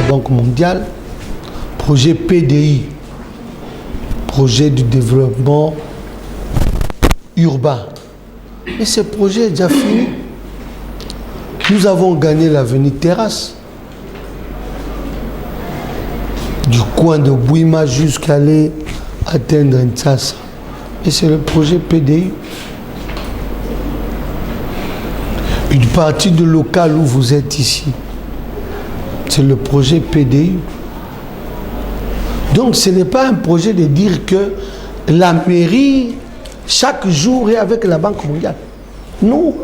Banque mondiale, projet PDI, projet du développement urbain. Et ce projet est déjà fini. Nous avons gagné l'avenue Terrasse, du coin de Bouima jusqu'à aller atteindre Ntsasa. Et c'est le projet PDI. Une partie de local où vous êtes ici, c'est le projet PDI. Donc ce n'est pas un projet de dire que la mairie, chaque jour, est avec la Banque mondiale. Non.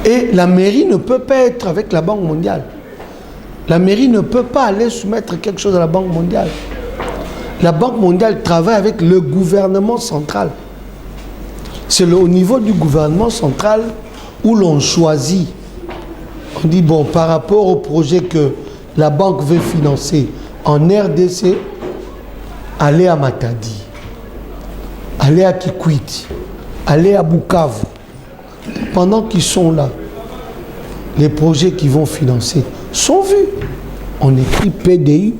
Et la mairie ne peut pas être avec la Banque mondiale. La mairie ne peut pas aller soumettre quelque chose à la Banque mondiale. La Banque mondiale travaille avec le gouvernement central. C'est au niveau du gouvernement central où l'on choisit. On dit, bon, par rapport au projet que la banque veut financer en RDC, allez à Matadi, allez à Kikwiti, allez à Bukavu. Pendant qu'ils sont là, les projets qu'ils vont financer sont vus. On écrit PDI,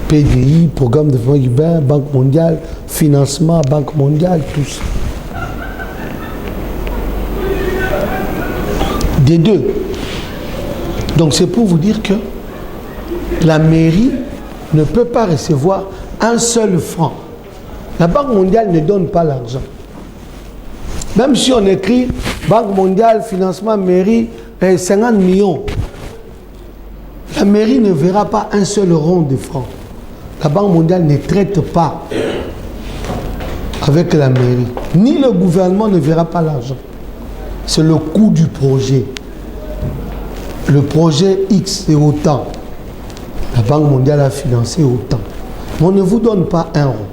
PDI, Programme de développement urbain, Banque mondiale, financement, Banque mondiale, tout ça. Des deux. Donc c'est pour vous dire que la mairie ne peut pas recevoir un seul franc. La Banque mondiale ne donne pas l'argent. Même si on écrit Banque mondiale, financement, mairie, 50 millions, la mairie ne verra pas un seul rond de francs. La Banque mondiale ne traite pas avec la mairie. Ni le gouvernement ne verra pas l'argent. C'est le coût du projet. Le projet X est autant. La Banque mondiale a financé autant. Mais on ne vous donne pas un rond.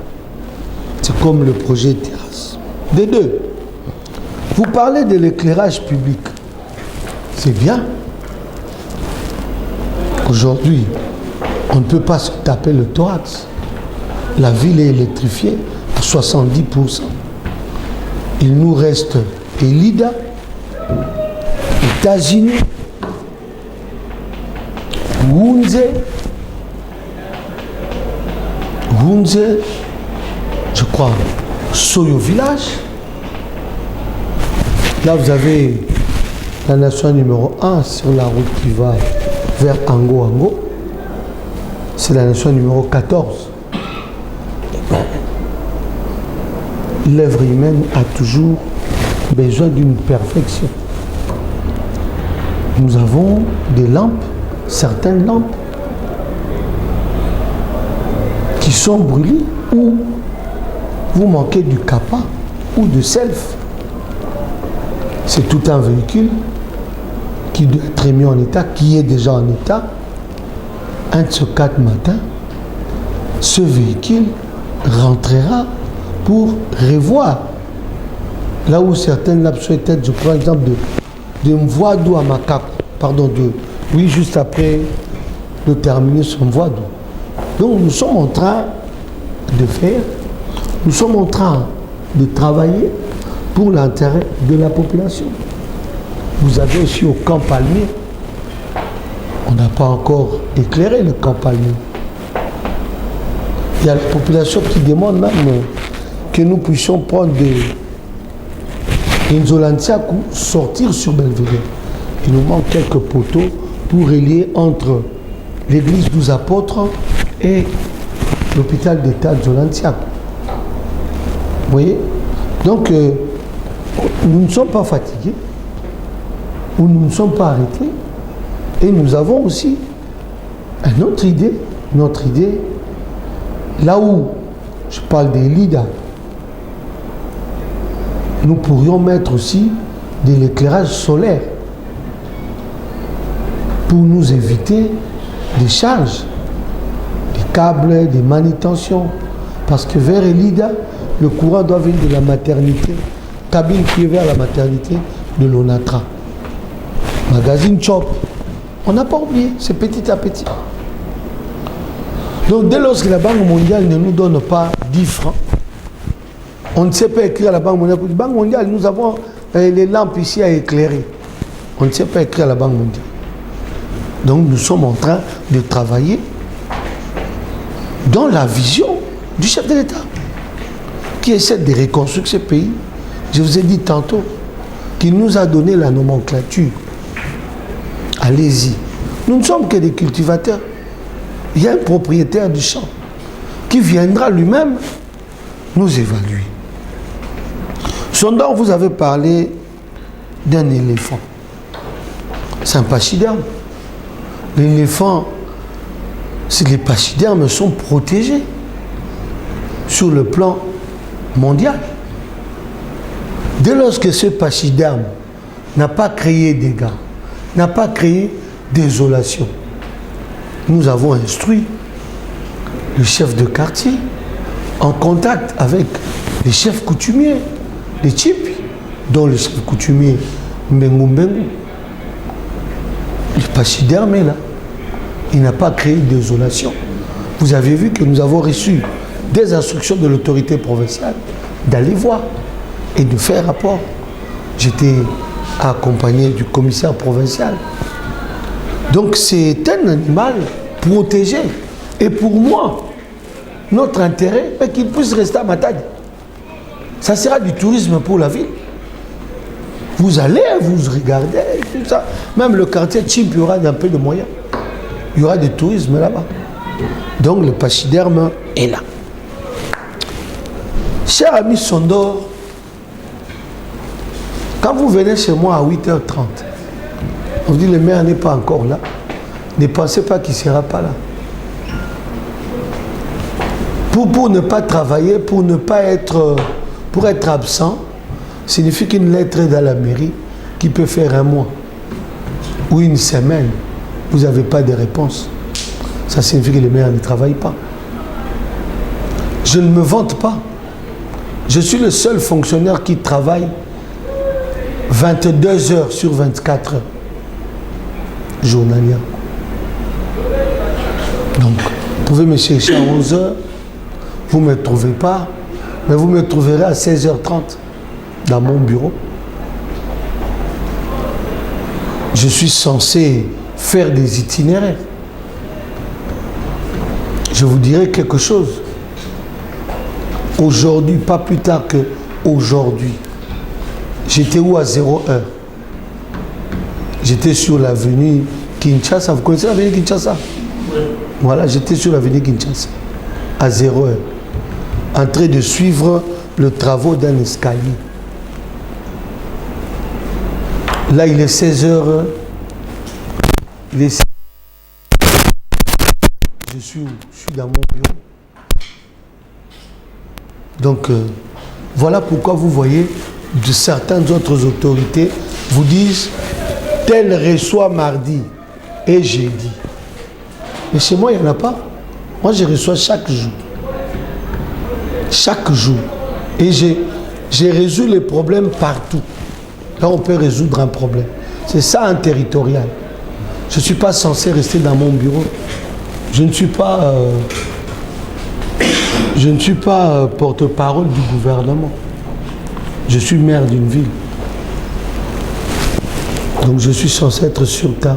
C'est comme le projet Terrasse. Des deux. Vous parlez de l'éclairage public. C'est bien. Aujourd'hui, on ne peut pas se taper le thorax. La ville est électrifiée à 70%. Il nous reste Elida, États-Unis, Wunze, je crois, Soyo Village. Là, vous avez la nation numéro 1 sur la route qui va vers Ango. C'est la nation numéro 14. L'œuvre humaine a toujours besoin d'une perfection. Nous avons des lampes, certaines lampes, qui sont brûlées ou vous manquez du CAPA ou de self. C'est tout un véhicule qui doit être mis en état, qui est déjà en état. Un de ces 4 matins, ce véhicule rentrera pour revoir. Là où certaines lampes souhaitent être, je prends l'exemple de Mvoadou à Makako, oui, juste après de terminer son Mvoadou. Donc nous sommes en train de faire, nous sommes en train de travailler pour l'intérêt de la population. Vous avez aussi au Camp Palmier, on n'a pas encore éclairé le Camp Palmier. Il y a la population qui demande même que nous puissions prendre des Nzolantiakou, sortir sur Belvedere. Il nous manque quelques poteaux pour relier entre l'église 12 apôtres et l'hôpital d'État de Nzolantiakou. Vous voyez? Donc, nous ne sommes pas fatigués, ou nous ne sommes pas arrêtés, et nous avons aussi une autre idée. Notre idée, là où je parle des LIDA, nous pourrions mettre aussi de l'éclairage solaire pour nous éviter des charges, des câbles, des manutentions. Parce que vers Elida, le courant doit venir de la maternité, cabine qui est vers la maternité de l'ONATRA. Magazine Chop. On n'a pas oublié, c'est petit à petit. Donc dès lors que la Banque mondiale ne nous donne pas 10 francs, on ne sait pas écrire à la Banque mondiale. La Banque mondiale, nous avons les lampes ici à éclairer. On ne sait pas écrire à la Banque mondiale. Donc nous sommes en train de travailler dans la vision du chef de l'État qui essaie de reconstruire ce pays. Je vous ai dit tantôt qu'il nous a donné la nomenclature. Allez-y. Nous ne sommes que des cultivateurs. Il y a un propriétaire du champ qui viendra lui-même nous évaluer. Sondor, vous avez parlé d'un éléphant. C'est un pachyderme. L'éléphant, les pachydermes sont protégés sur le plan mondial. Dès lors que ce pachyderme n'a pas créé dégâts, n'a pas créé désolation, nous avons instruit le chef de quartier en contact avec les chefs coutumiers, les Tchipi, dont le chef coutumier Mbengu Mbengu. Le pachyderme est là. Il n'a pas créé de désolation. Vous avez vu que nous avons reçu des instructions de l'autorité provinciale d'aller voir et de faire rapport. J'étais accompagné du commissaire provincial. Donc c'est un animal protégé. Et pour moi, notre intérêt est qu'il puisse rester à Matadi. Ça sera du tourisme pour la ville. Vous allez, vous regardez, tout ça. Même le quartier Tchimp, il y aura un peu de moyens. Il y aura du tourisme là-bas. Donc le pachyderme est là. Cher ami Sondor, quand vous venez chez moi à 8h30, on vous dit le maire n'est pas encore là. Ne pensez pas qu'il ne sera pas là. Pour ne pas travailler, pour être absent, signifie qu'une lettre est dans la mairie qui peut faire un mois ou une semaine. Vous n'avez pas de réponse. Ça signifie que le maire ne travaille pas. Je ne me vante pas. Je suis le seul fonctionnaire qui travaille 22 heures sur 24 heures journalières. Donc, vous pouvez me chercher à 11 heures, vous ne me trouvez pas, mais vous me trouverez à 16h30 dans mon bureau. Je suis censé faire des itinéraires. Je vous dirai quelque chose. Aujourd'hui, pas plus tard qu'aujourd'hui, j'étais où à 0 heure? J'étais sur l'avenue Kinshasa. Vous connaissez l'avenue Kinshasa? Oui. Voilà, j'étais sur l'avenue Kinshasa à 0 heure, en train de suivre le travaux d'un escalier. Là, il est 16 heures. Je suis dans mon bureau. Donc, voilà pourquoi vous voyez de certaines autres autorités vous disent tel reçoit mardi et jeudi. Mais chez moi, il n'y en a pas. Moi, je reçois chaque jour. Chaque jour. Et j'ai résolu les problèmes partout. Là, on peut résoudre un problème. C'est ça un territorial. Je ne suis pas censé rester dans mon bureau. Je ne suis pas porte-parole du gouvernement. Je suis maire d'une ville. Donc je suis censé être sur terrain.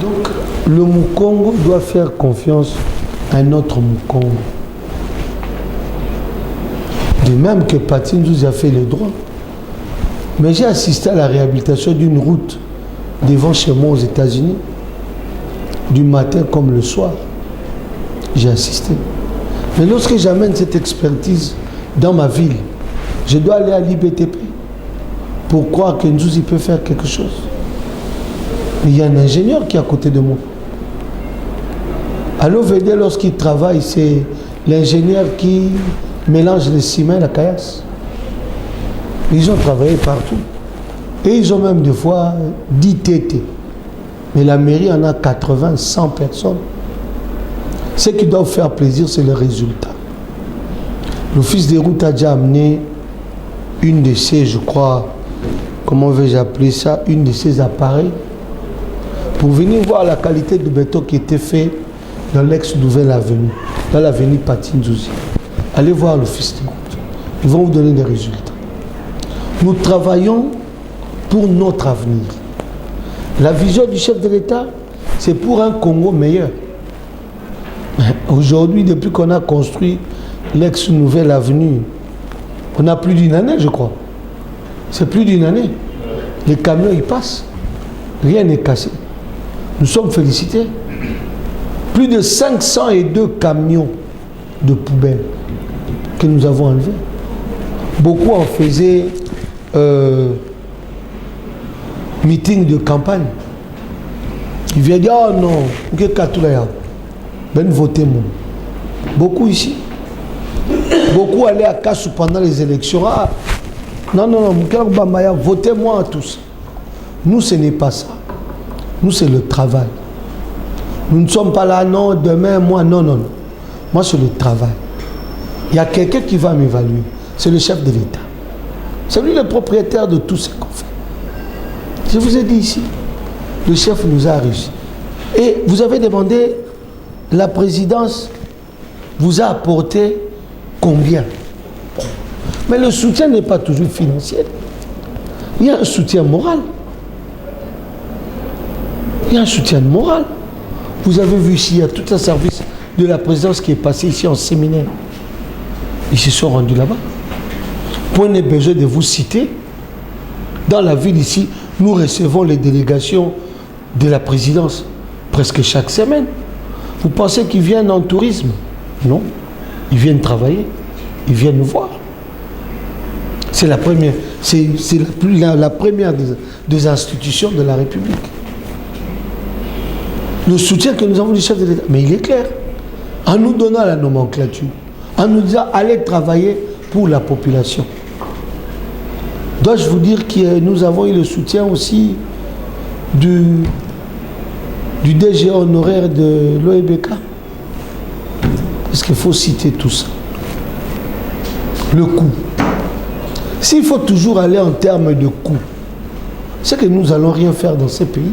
Donc le Mukongo doit faire confiance à un autre Mukongo. De même que Patine a fait le droit. Mais j'ai assisté à la réhabilitation d'une route devant chez moi aux États-Unis, du matin comme le soir. J'ai assisté. Mais lorsque j'amène cette expertise dans ma ville, je dois aller à l'IBTP pour croire que Nzouzi peut faire quelque chose. Mais il y a un ingénieur qui est à côté de moi. À l'OVD, lorsqu'il travaille, c'est l'ingénieur qui mélange le ciment et la caillasse. Ils ont travaillé partout. Et ils ont même des fois 10 TT. Mais la mairie en a 80, 100 personnes. Ce qui doit faire plaisir, c'est le résultat. L'Office des routes a déjà amené une de ces, je crois, comment vais-je appeler ça, une de ces appareils pour venir voir la qualité du béton qui était fait dans l'ex-nouvelle avenue, dans l'avenue Patine Nzouzi. Allez voir l'Office des routes. Ils vont vous donner des résultats. Nous travaillons pour notre avenir. La vision du chef de l'État, c'est pour un Congo meilleur. Aujourd'hui, depuis qu'on a construit l'ex-nouvelle avenue, on a plus d'une année, je crois. C'est plus d'une année. Les camions, ils passent. Rien n'est cassé. Nous sommes félicités. Plus de 502 camions de poubelles que nous avons enlevés. Beaucoup en faisaient meeting de campagne. Ils viennent dire, oh non, ben votez moi. Beaucoup ici. Beaucoup allaient à Kassou pendant les élections. Ah, non, votez-moi tous. Nous, ce n'est pas ça. Nous, c'est le travail. Nous ne sommes pas là, non, demain, moi, non, non, non. Moi, c'est le travail. Il y a quelqu'un qui va m'évaluer. C'est le chef de l'État. C'est lui le propriétaire de tout ce qu'on fait. Je vous ai dit ici, le chef nous a réussi. Et vous avez demandé, la présidence vous a apporté combien? Mais le soutien n'est pas toujours financier. Il y a un soutien moral. Il y a un soutien moral. Vous avez vu ici, il y a tout un service de la présidence qui est passé ici en séminaire. Ils se sont rendus là-bas. Point n'est besoin de vous citer. Dans la ville ici, nous recevons les délégations de la présidence presque chaque semaine. Vous pensez qu'ils viennent en tourisme? Non. Ils viennent travailler. Ils viennent nous voir. C'est la première, la première des institutions de la République. Le soutien que nous avons du chef de l'État, mais il est clair. En nous donnant la nomenclature, en nous disant allez travailler pour la population. Dois-je vous dire que nous avons eu le soutien aussi du DG honoraire de l'OEBK? Parce qu'il faut citer tout ça. Le coût. S'il faut toujours aller en termes de coût, c'est que nous n'allons rien faire dans ces pays.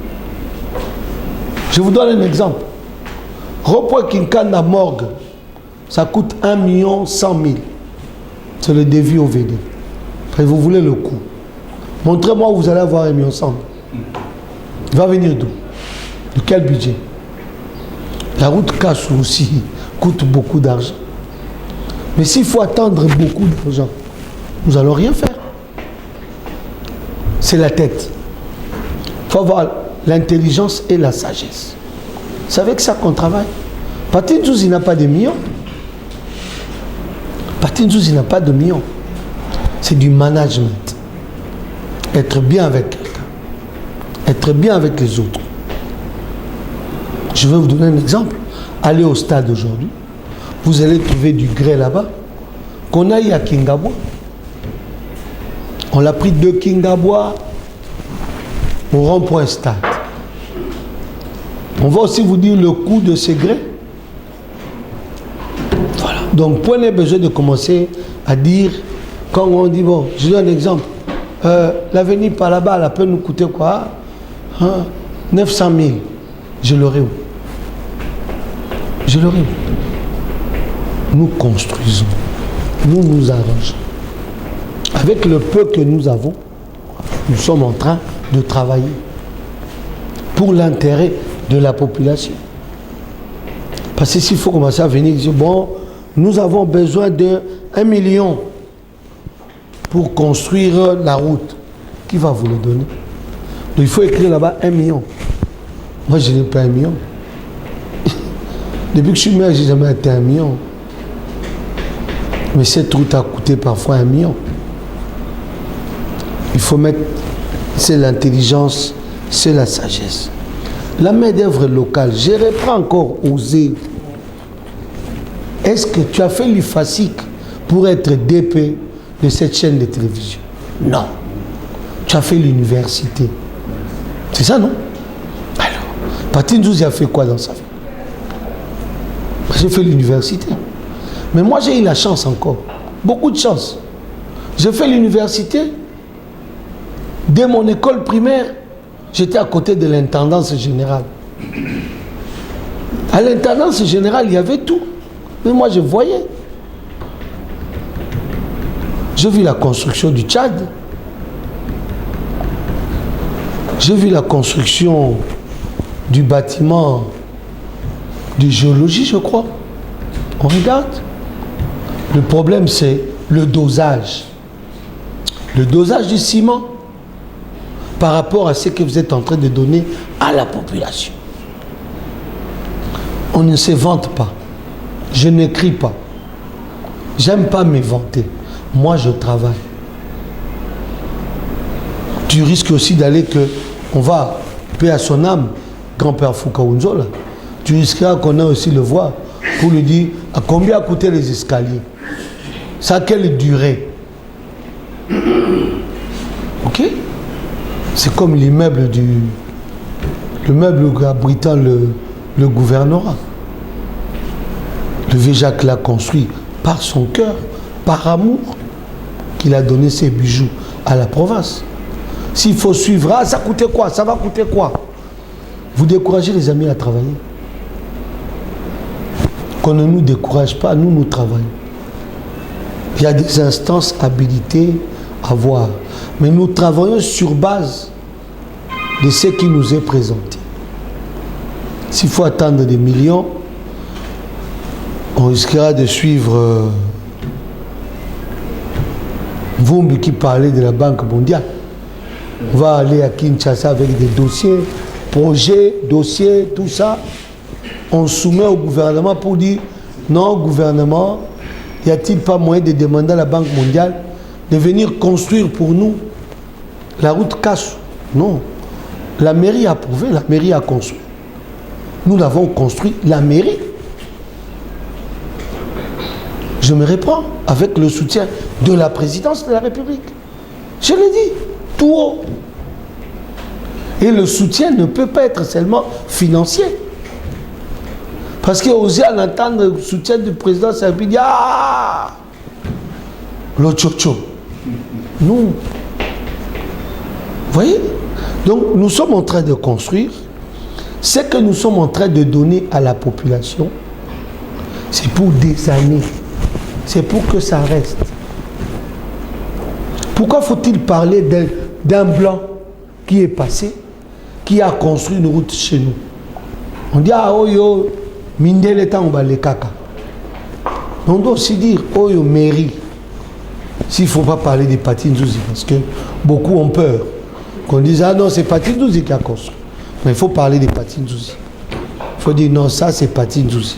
Je vous donne un exemple. Rond-point Kinkanda morgue, ça coûte 1 100 000. C'est le devis au VD. Et vous voulez le coût. Montrez-moi où vous allez avoir 1 100 000. Il va venir d'où? De quel budget? La route Kassou aussi coûte beaucoup d'argent. Mais s'il faut attendre beaucoup d'argent, nous n'allons rien faire. C'est la tête. Il faut avoir l'intelligence et la sagesse. C'est avec ça qu'on travaille. Patinzouz, il n'a pas de millions. Patinzouz, il n'a pas de millions. C'est du management. Être bien avec quelqu'un. Être bien avec les autres. Je vais vous donner un exemple. Allez au stade aujourd'hui. Vous allez trouver du grès là-bas. Qu'on aille à Kingabois. On l'a pris de Kingabois au rond-point stade. On va aussi vous dire le coût de ces grès. Voilà. Donc, point n'est besoin de commencer à dire, quand on dit, bon, je donne un exemple, l'avenue par là-bas, elle peut nous coûter quoi? 900 000. Je l'aurai où? Je l'aurai où? Nous construisons. Nous nous arrangeons. Avec le peu que nous avons, nous sommes en train de travailler pour l'intérêt de la population. Parce que s'il faut commencer à venir dire, bon, nous avons besoin de 1 million pour construire la route. Qui va vous le donner? Donc il faut écrire là-bas 1 million. Moi, je n'ai pas 1 million. Depuis que je suis maire, je n'ai jamais été 1 million. Mais cette route a coûté parfois 1 million. Il faut mettre, c'est l'intelligence, c'est la sagesse. La main-d'œuvre locale, je reprends encore osé. Est-ce que tu as fait l'IFASIC pour être DP de cette chaîne de télévision? Non. Tu as fait l'université. C'est ça, non? Alors, Patinzouz a fait quoi dans sa vie? J'ai fait l'université. Mais moi, j'ai eu la chance encore. Beaucoup de chance. J'ai fait l'université. Dès mon école primaire, j'étais à côté de l'intendance générale. À l'intendance générale, il y avait tout. Mais moi, je voyais. J'ai vu la construction du Tchad. J'ai vu la construction du bâtiment de géologie, je crois. On regarde. Le problème, c'est le dosage. Le dosage du ciment par rapport à ce que vous êtes en train de donner à la population. On ne se vante pas. Je n'écris pas. J'aime pas me vanter. Moi, je travaille. Tu risques aussi d'aller que, on va, paix à son âme, grand-père Foucaounzo, là. Tu risqueras qu'on ait aussi le voir pour lui dire à combien a coûté les escaliers. Ça a quelle durée. Ok? C'est comme l'immeuble abritant le gouvernorat. Le vieux Jacques l'a construit par son cœur, par amour, qu'il a donné ses bijoux à la province. S'il faut suivre, ah, ça coûtait quoi? Ça va coûter quoi? Vous découragez les amis à travailler. Qu'on ne nous décourage pas, nous travaillons. Il y a des instances habilitées à voir. Mais nous travaillons sur base de ce qui nous est présenté. S'il faut attendre des millions, on risquera de suivre Vumbi qui parlait de la Banque mondiale. On va aller à Kinshasa avec des dossiers, projets, dossiers, tout ça. On soumet au gouvernement pour dire non, gouvernement, y a-t-il pas moyen de demander à la Banque mondiale de venir construire pour nous la route Kassou? Non. La mairie a approuvé, la mairie a construit. Nous l'avons construit, la mairie. Je me reprends avec le soutien de la présidence de la République. Je l'ai dit, tout haut. Et le soutien ne peut pas être seulement financier. Parce qu'oser en entendre le soutien du président, ça veut dire ah, le tchotcho. Nous. Vous voyez? Donc nous sommes en train de construire. Ce que nous sommes en train de donner à la population, c'est pour des années. C'est pour que ça reste. Pourquoi faut-il parler d'un blanc qui est passé, qui a construit une route chez nous? On dit ah oh yo, mindele tangba le kaka. On doit aussi dire oh yo mairie. S'il ne faut pas parler des Paty Nzouzi, parce que beaucoup ont peur qu'on dise ah non c'est Paty Nzouzi qui a construit. Mais il faut parler des Paty Nzouzi. Il faut dire non ça c'est Paty Nzouzi.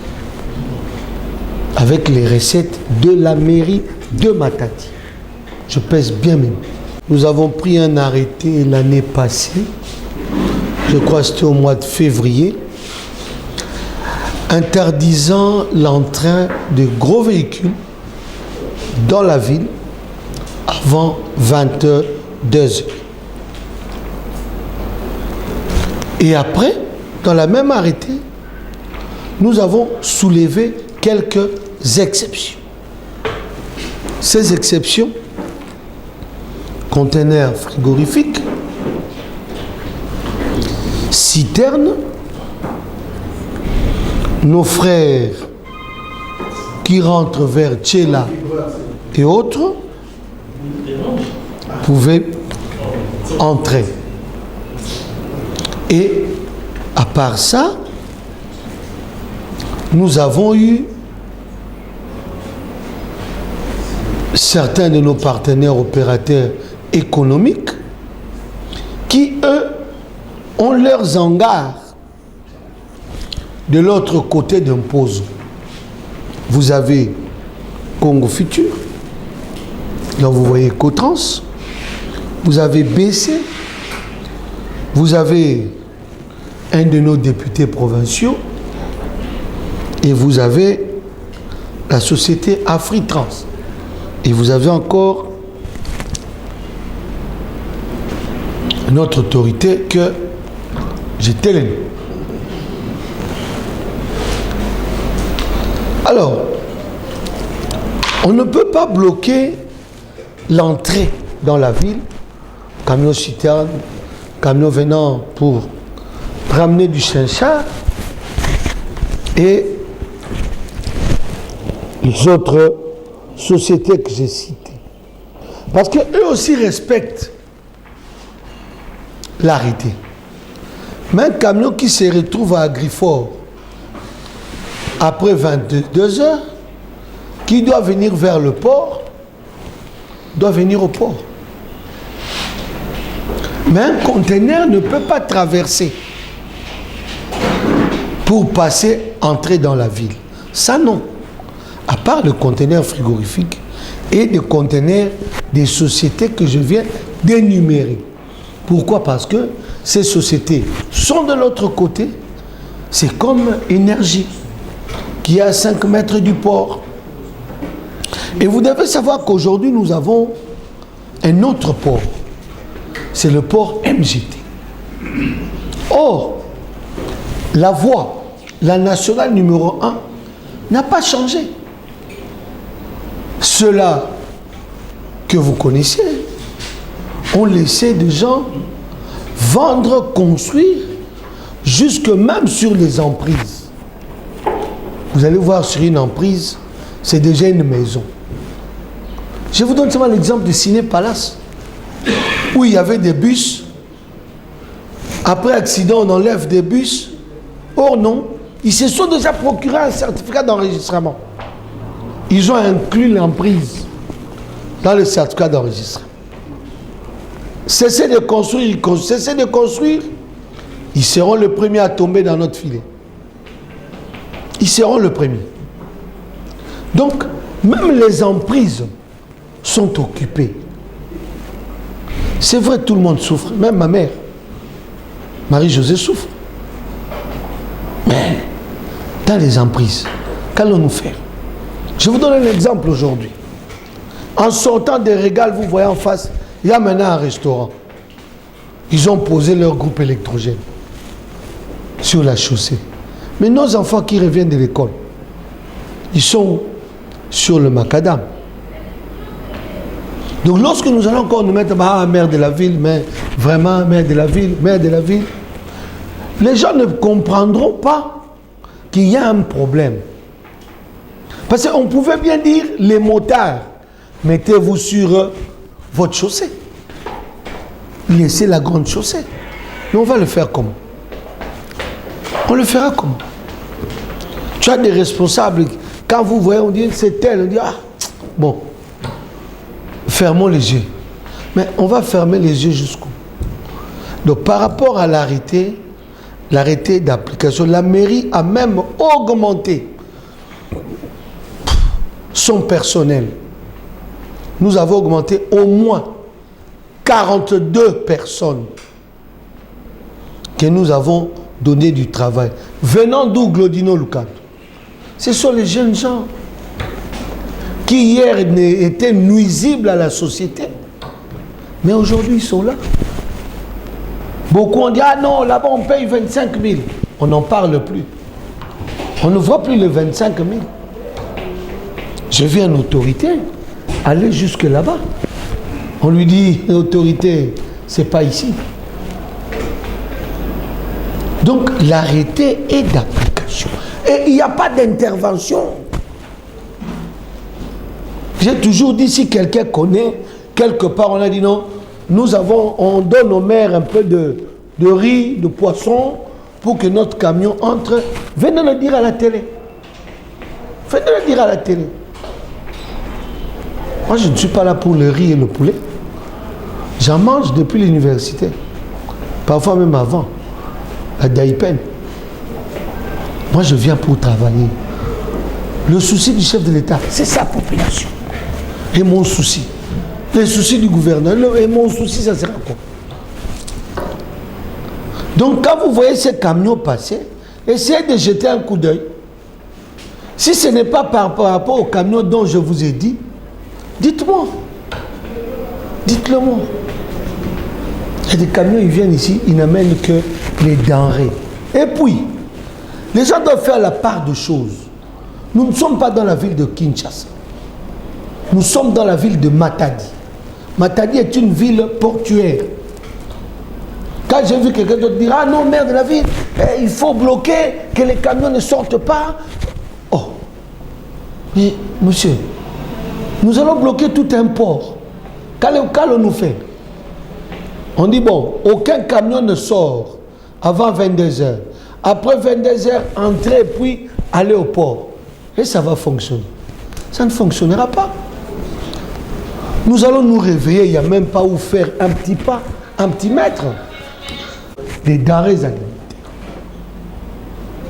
Avec les recettes de la mairie de Matadi. Je pèse bien même. Nous avons pris un arrêté l'année passée, je crois que c'était au mois de février, interdisant l'entrée de gros véhicules dans la ville avant 22 heures. Et après, dans la même arrêté, nous avons soulevé quelques exceptions. Ces exceptions, conteneurs frigorifiques, citernes, nos frères qui rentrent vers Tchela et autres pouvaient entrer. Et à part ça, nous avons eu certains de nos partenaires opérateurs économiques qui, eux, ont leurs hangars de l'autre côté d'un pose. Vous avez Congo Futur, là vous voyez Cotrans, vous avez BC, vous avez un de nos députés provinciaux et vous avez la société Afritrans. Et vous avez encore notre autorité que j'ai télé. Alors, on ne peut pas bloquer l'entrée dans la ville, camion citerne, camion venant pour ramener du chinchard et les autres sociétés que j'ai citées. Parce qu'eux aussi respectent l'arrêté. Mais un camion qui se retrouve à Griffort après 22 heures, qui doit venir vers le port, doit venir au port. Mais un conteneur ne peut pas traverser pour passer, entrer dans la ville. Ça non. À part le conteneur frigorifique et des conteneurs des sociétés que je viens d'énumérer. Pourquoi? Parce que ces sociétés sont de l'autre côté. C'est comme Énergie, qui est à 5 mètres du port. Et vous devez savoir qu'aujourd'hui, nous avons un autre port. C'est le port MGT. Or, la voie, la nationale numéro 1, n'a pas changé. Ceux-là que vous connaissez ont laissé des gens vendre, construire, jusque même sur les emprises. Vous allez voir sur une emprise, c'est déjà une maison. Je vous donne seulement l'exemple du Ciné Palace, où il y avait des bus. Après accident, on enlève des bus. Or non, ils se sont déjà procuré un certificat d'enregistrement. Ils ont inclus l'emprise dans le certificat d'enregistrement. Cessez de construire, cessez de construire, ils seront les premiers à tomber dans notre filet. Ils seront les premiers. Donc, même les emprises sont occupées. C'est vrai, tout le monde souffre. Même ma mère, Marie-Josée, souffre. Mais, dans les emprises, qu'allons-nous faire? Je vous donne un exemple aujourd'hui. En sortant des régales, vous voyez en face, il y a maintenant un restaurant. Ils ont posé leur groupe électrogène sur la chaussée. Mais nos enfants qui reviennent de l'école, ils sont sur le macadam. Donc lorsque nous allons encore nous mettre maire de la ville, mais vraiment maire de la ville, les gens ne comprendront pas qu'il y a un problème. Parce qu'on pouvait bien dire, les motards, mettez-vous sur votre chaussée. Laissez la grande chaussée. Mais on va le faire comment? On le fera comment? Tu as des responsables, quand vous voyez, on dit c'est tel, on dit ah, bon, fermons les yeux. Mais on va fermer les yeux jusqu'où? Donc par rapport à l'arrêté d'application, la mairie a même augmenté son personnel. Nous avons augmenté au moins 42 personnes que nous avons donné du travail. Venant d'où, Glodino Lukato? Ce sont les jeunes gens qui hier étaient nuisibles à la société, mais aujourd'hui ils sont là. Beaucoup ont dit, ah non, là-bas on paye 25 000. On n'en parle plus. On ne voit plus les 25 000. Je vis en autorité, aller jusque là-bas. On lui dit, l'autorité, c'est pas ici. Donc l'arrêté est d'application. Et il n'y a pas d'intervention. J'ai toujours dit, si quelqu'un connaît, quelque part, on a dit non, on donne aux maires un peu de riz, de poisson, pour que notre camion entre. Venez le dire à la télé. Venez le dire à la télé. Moi, je ne suis pas là pour le riz et le poulet. J'en mange depuis l'université. Parfois même avant, à Daipen. Moi, je viens pour travailler. Le souci du chef de l'État, c'est sa population. Et mon souci. Les soucis du gouverneur. Et mon souci, ça sera quoi? Donc, quand vous voyez ces camions passer, essayez de jeter un coup d'œil. Si ce n'est pas par rapport aux camions dont je vous ai dit, dites-moi. Dites-le moi. Il y a des camions, ils viennent ici, ils n'amènent que les denrées. Et puis, les gens doivent faire la part de choses. Nous ne sommes pas dans la ville de Kinshasa. Nous sommes dans la ville de Matadi. Matadi est une ville portuaire. Quand j'ai vu quelqu'un d'autre dire, ah non, maire de la ville, il faut bloquer, que les camions ne sortent pas. Oh, mais monsieur, nous allons bloquer tout un port. Qu'allons-nous faire? On dit, bon, aucun camion ne sort avant 22 heures. Après 22 heures, entrer puis aller au port. Et ça va fonctionner. Ça ne fonctionnera pas. Nous allons nous réveiller, il n'y a même pas où faire un petit pas, un petit mètre. Des denrées alimentaires.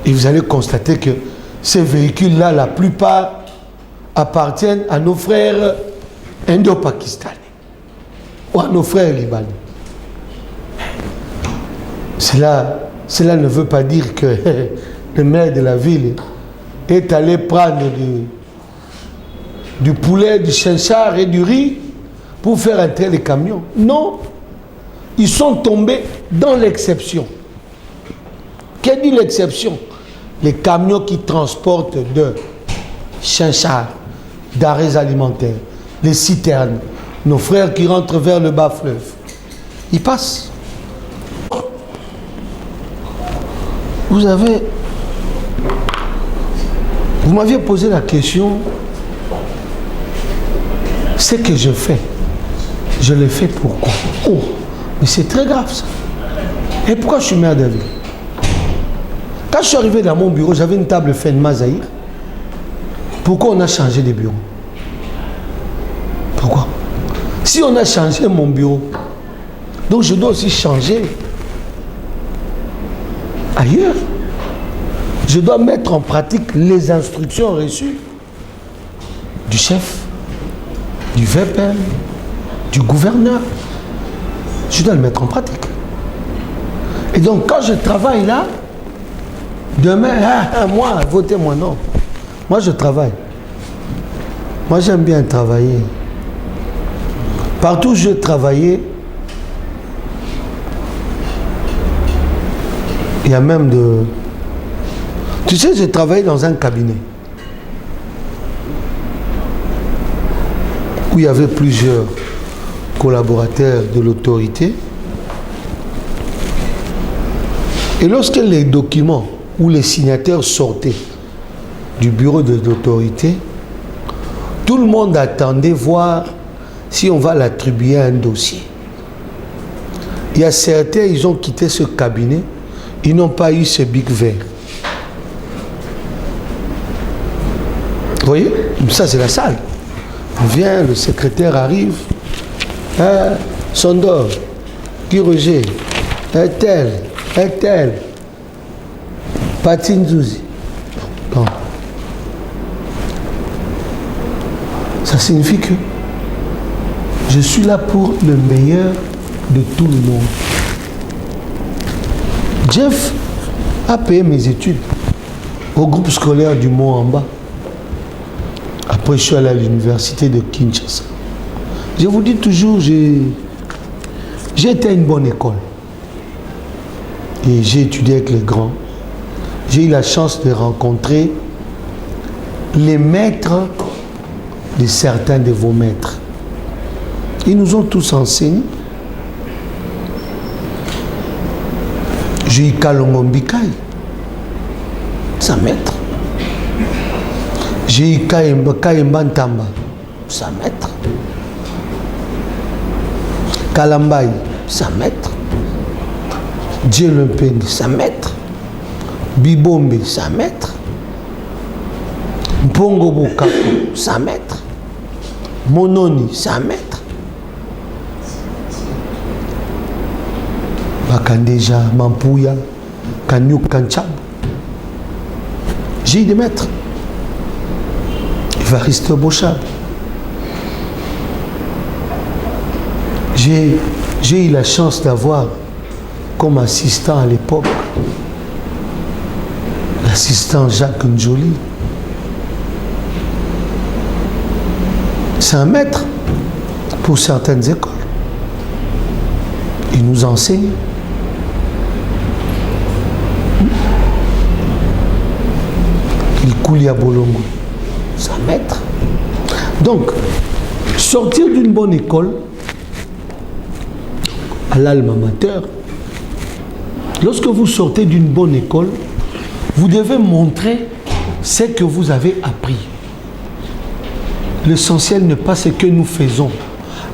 Et vous allez constater que ces véhicules-là, la plupart appartiennent à nos frères indo-pakistanais ou à nos frères libanais. Cela ne veut pas dire que le maire de la ville est allé prendre du poulet, du chinchard et du riz pour faire entrer les camions. Non, ils sont tombés dans l'exception. Qu'est-ce dit l'exception? Les camions qui transportent de chinchard, d'arrêts alimentaires, les citernes, nos frères qui rentrent vers le bas fleuve, ils passent. Vous m'aviez posé la question, ce que je fais, je le fais pourquoi? Oh, mais c'est très grave ça. Et pourquoi je suis maire de ville? Quand je suis arrivé dans mon bureau, j'avais une table Fenma Zahir. Pourquoi on a changé de bureau? Pourquoi? Si on a changé mon bureau, donc je dois aussi changer ailleurs. Je dois mettre en pratique les instructions reçues du chef, du VPN, du gouverneur. Je dois le mettre en pratique. Et donc quand je travaille là, demain, moi, votez-moi, non. Moi, je travaille. Moi, j'aime bien travailler. Partout où je travaillais, il y a même de... Tu sais, j'ai travaillé dans un cabinet où il y avait plusieurs collaborateurs de l'autorité. Et lorsque les documents où les signataires sortaient du bureau de l'autorité, tout le monde attendait voir si on va l'attribuer à un dossier. Il y a certains, ils ont quitté ce cabinet, ils n'ont pas eu ce bic vert. Vous voyez? Ça, c'est la salle. On vient, le secrétaire arrive, Sondor, Guy Roger, un tel. Patine-Zouzi. Bon. Ça signifie que je suis là pour le meilleur de tout le monde. Jeff a payé mes études au groupe scolaire du Mont-en-Bas. Après, je suis allé à l'université de Kinshasa. Je vous dis toujours, j'ai été à une bonne école. Et j'ai étudié avec les grands. J'ai eu la chance de rencontrer les maîtres de certains de vos maîtres. Ils nous ont tous enseigné. J'ai eu Kalongo Mbikai, sa maître. J'ai eu Kayemba Ntamba, sa maître. Kalambaï, sa maître. Dieu Mpeng, sa maître. Bibombe, sa maître. Mpongo Bokapo, sa maître. Mononi, sa maître. Bakandeja, Mampouya, Kanyuk, Kanchab. J'ai eu des maîtres. Evariste Bochab. J'ai eu la chance d'avoir comme assistant à l'époque l'assistant Jacques Njoli. C'est un maître pour certaines écoles. Il nous enseigne. Il coule à Bolongo. C'est un maître. Donc, sortir d'une bonne école à l'alma mater, lorsque vous sortez d'une bonne école, vous devez montrer ce que vous avez appris. L'essentiel n'est pas ce que nous faisons,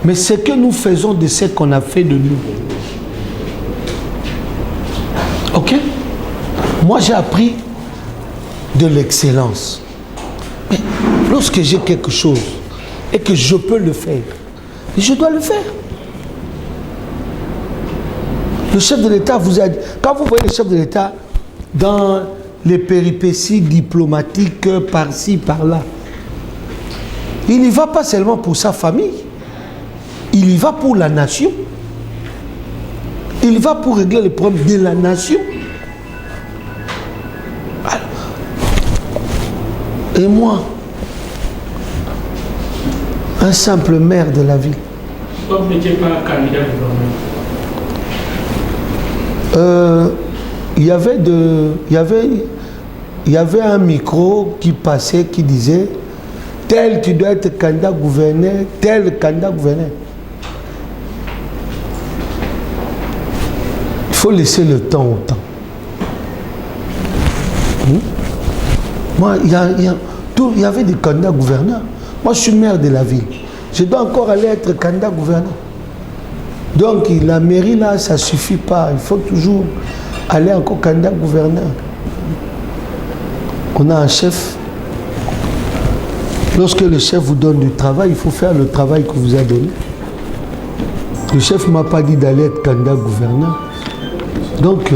mais ce que nous faisons de ce qu'on a fait de nous. Ok? Moi, j'ai appris de l'excellence. Mais lorsque j'ai quelque chose et que je peux le faire, je dois le faire. Le chef de l'État vous a dit, quand vous voyez le chef de l'État dans les péripéties diplomatiques par-ci, par-là, il n'y va pas seulement pour sa famille, il y va pour la nation. Il va pour régler les problèmes de la nation. Alors, et moi, un simple maire de la ville. Pourquoi vous n'étiez pas candidat gouvernement? Il y avait un micro qui passait, qui disait tel tu dois être candidat gouverneur, tel candidat gouverneur. Il faut laisser le temps au temps. Moi, il y avait des candidats gouverneurs. Moi, je suis maire de la ville. Je dois encore aller être candidat gouverneur. Donc, la mairie, là, ça ne suffit pas. Il faut toujours aller encore candidat gouverneur. On a un chef. Lorsque le chef vous donne du travail, il faut faire le travail qu'il vous a donné. Le chef ne m'a pas dit d'aller être candidat gouverneur. Donc,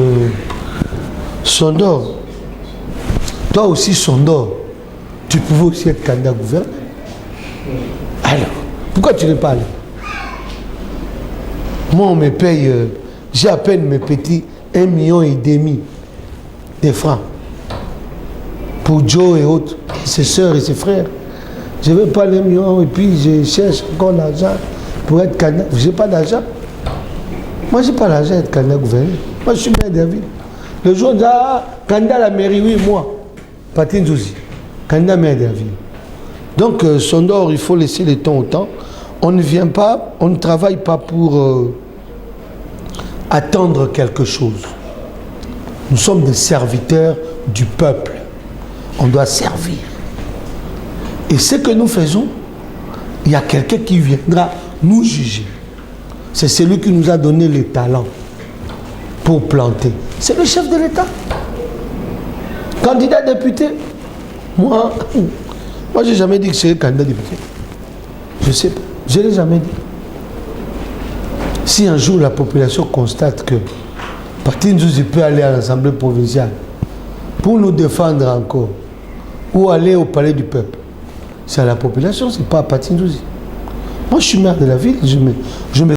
Sondor, toi aussi Sondor, tu pouvais aussi être candidat gouverneur. Alors, pourquoi tu n'es pas allé? Moi, on me paye, j'ai à peine mes petits 1,5 million de francs. Pour Joe et autres, ses soeurs et ses frères. Je ne veux pas les millions et puis je cherche encore l'argent pour être candidat. Je n'ai pas d'argent. Moi, je n'ai pas d'argent pour être candidat gouverneur. Moi, je suis maire de la ville. Le jour, on dit, ah, candidat à la mairie, oui, moi. Patin Zouzi, candidat maire de la ville. Donc, Sondor, il faut laisser le temps au temps. On ne vient pas, on ne travaille pas pour attendre quelque chose. Nous sommes des serviteurs du peuple. On doit servir. Et ce que nous faisons, il y a quelqu'un qui viendra nous juger. C'est celui qui nous a donné les talents pour planter. C'est le chef de l'État. Candidat député. Moi, je n'ai jamais dit que je serais candidat député. Je ne sais pas. Je ne l'ai jamais dit. Si un jour la population constate que Patin Zouzi peut aller à l'Assemblée provinciale pour nous défendre encore, ou aller au palais du peuple, c'est à la population, ce n'est pas à Patin Zouzi. Moi, je suis maire de la ville, je me